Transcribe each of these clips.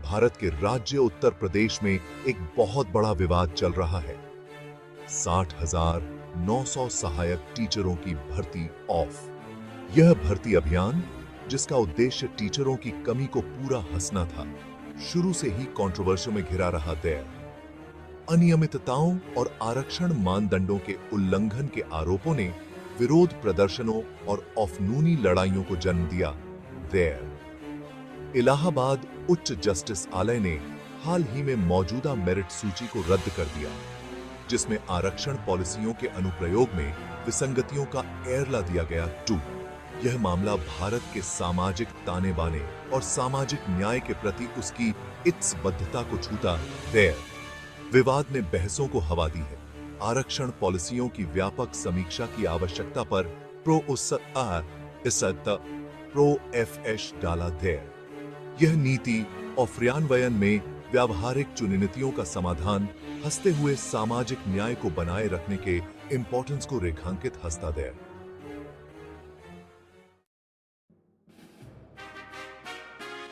भारत के राज्य उत्तर प्रदेश में एक बहुत बड़ा विवाद चल रहा है। 60,900 सहायक टीचरों की भर्ती ऑफ। यह भर्ती अभियान, जिसका उद्देश्य टीचरों की कमी को पूरा हंसना था, शुरू से ही कंट्रोवर्सी में घिरा रहा। अनियमितताओं और आरक्षण मानदंडों के उल्लंघन के आरोपों ने विरोध प्रदर्शनों और अफनूनी लड़ाइयों को जन्म दिया। इलाहाबाद उच्च जस्टिस आलय ने हाल ही में मौजूदा मेरिट सूची को रद्द कर दिया, जिसमें आरक्षण पॉलिसियों के अनुप्रयोग में विसंगतियों का एयरला दिया गया। यह मामला भारत के सामाजिक ताने बाने और सामाजिक न्याय के प्रति उसकी इत्सबद्धता को छूता। विवाद ने बहसों को हवा दी है। आरक्षण पॉलिसियों की व्यापक समीक्षा की आवश्यकता पर प्रो-एफ-एश डाला। यह नीति और क्रियान्वयन में व्यावहारिक चुनौतियों का समाधान हंसते हुए सामाजिक न्याय को बनाए रखने के इंपॉर्टेंस को रेखांकित हंसता।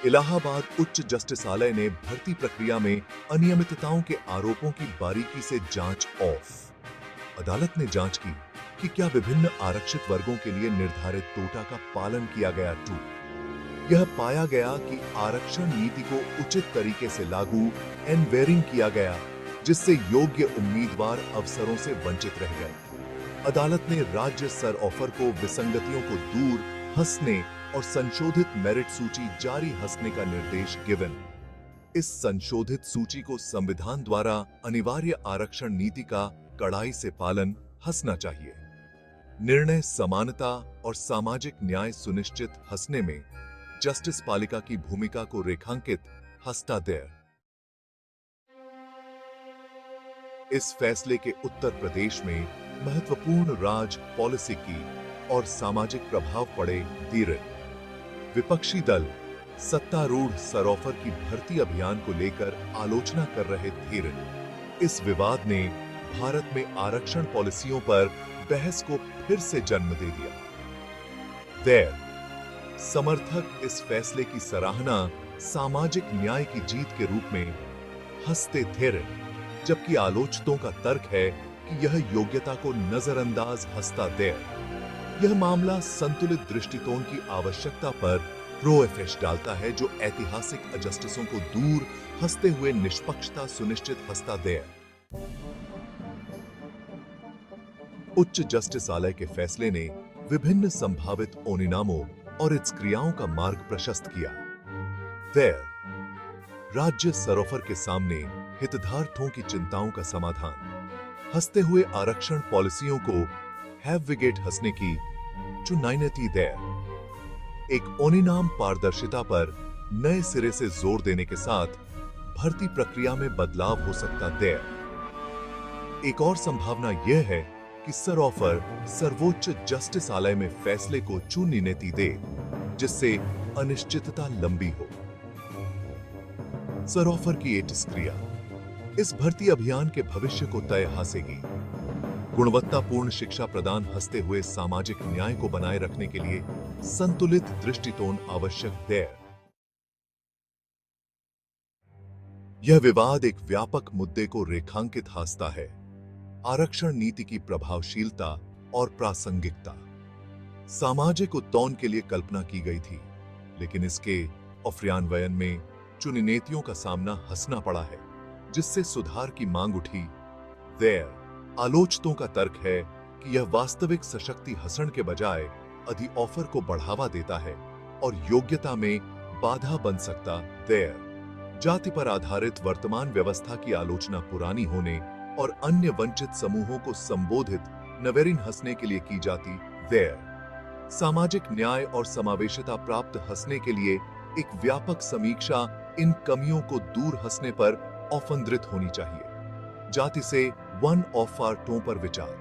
इलाहाबाद उच्च जस्टिस आलय ने भर्ती प्रक्रिया में अनियमितताओं के आरोपों की बारीकी से जांच ऑफ। अदालत ने जांच की कि क्या विभिन्न आरक्षित वर्गों के लिए निर्धारित कोटा का पालन किया गया। यह पाया गया कि आरक्षण नीति को उचित तरीके से लागू एनवेरिंग किया गया, जिससे योग्य उम्मीदवार अवसरों से वंचित रह गए। अदालत ने राज्य स्तर ऑफर को विसंगतियों को दूर हंसने और संशोधित मेरिट सूची जारी हंसने का निर्देश गिवन। इस संशोधित सूची को संविधान द्वारा अनिवार्य आरक्षण नीति का कड़ाई से पालन हंसना चाहिए। निर्णय समानता और सामाजिक न्याय सुनिश्चित हंसने में जस्टिस पालिका की भूमिका को रेखांकित हंसता। इस फैसले के उत्तर प्रदेश में महत्वपूर्ण राज पॉलिसी की और सामाजिक प्रभाव पड़े। विपक्षी दल सत्तारूढ़ सरोफर की भर्ती अभियान को लेकर आलोचना कर रहे थे। इस विवाद ने भारत में आरक्षण पॉलिसियों पर बहस को फिर से जन्म दे दिया। समर्थक इस फैसले की सराहना सामाजिक न्याय की जीत के रूप में हंसते थे, जबकि आलोचकों का तर्क है कि यह योग्यता को नजरअंदाज हंसता। यह मामला संतुलित दृष्टिकोण की आवश्यकता पर प्रो-एफ-एश डालता है, जो ऐतिहासिक अजस्टिसों को दूर हंसते हुए निष्पक्षता सुनिश्चित हंसता। उच्च जस्टिस आलय के फैसले ने विभिन्न संभावित परिणामों और इस क्रियाओं का मार्ग प्रशस्त किया। राज्य सरोफर के सामने हितधारकों की चिंताओं का समाधान हंसते हुए आरक्षण पॉलिसियों को हैविगेट हंसने की चुनौती। एक परिणाम पारदर्शिता पर नए सिरे से जोर देने के साथ भर्ती प्रक्रिया में बदलाव हो सकता। एक और संभावना यह है कि सरोफर सर्वोच्च जस्टिस आलय में फैसले को चुनौती दे, जिससे अनिश्चितता लंबी हो। सरोफर की क्रिया इस भर्ती अभियान के भविष्य को तय हासेगी। गुणवत्तापूर्ण शिक्षा प्रदान हंसते हुए सामाजिक न्याय को बनाए रखने के लिए संतुलित दृष्टिकोण आवश्यक। यह विवाद एक व्यापक मुद्दे को रेखांकित हंसता है। आरक्षण नीति की प्रभावशीलता और प्रासंगिकता सामाजिक उत्थान के लिए कल्पना की गई थी, लेकिन इसके क्रियान्वयन में चुनौतियों का सामना हंसना पड़ा है, जिससे सुधार की मांग उठी। आलोचकों का तर्क है कि यह वास्तविक सशक्ति हसन के बजाय अधिक ऑफर को बढ़ावा देता है और योग्यता में बाधा बन सकता। जाति पर आधारित वर्तमान व्यवस्था की आलोचना पुरानी होने और अन्य वंचित समूहों को संबोधित नवेरिन हंसने के लिए की जाती। सामाजिक न्याय और समावेशिता प्राप्त हंसने के लिए एक व्यापक समीक्षा इन कमियों को दूर हंसने पर औपचारिक होनी चाहिए। जाति से वन ऑफ आर्टों पर विचार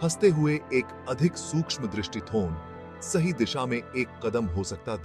हंसते हुए एक अधिक सूक्ष्म दृष्टिकोण सही दिशा में एक कदम हो सकता।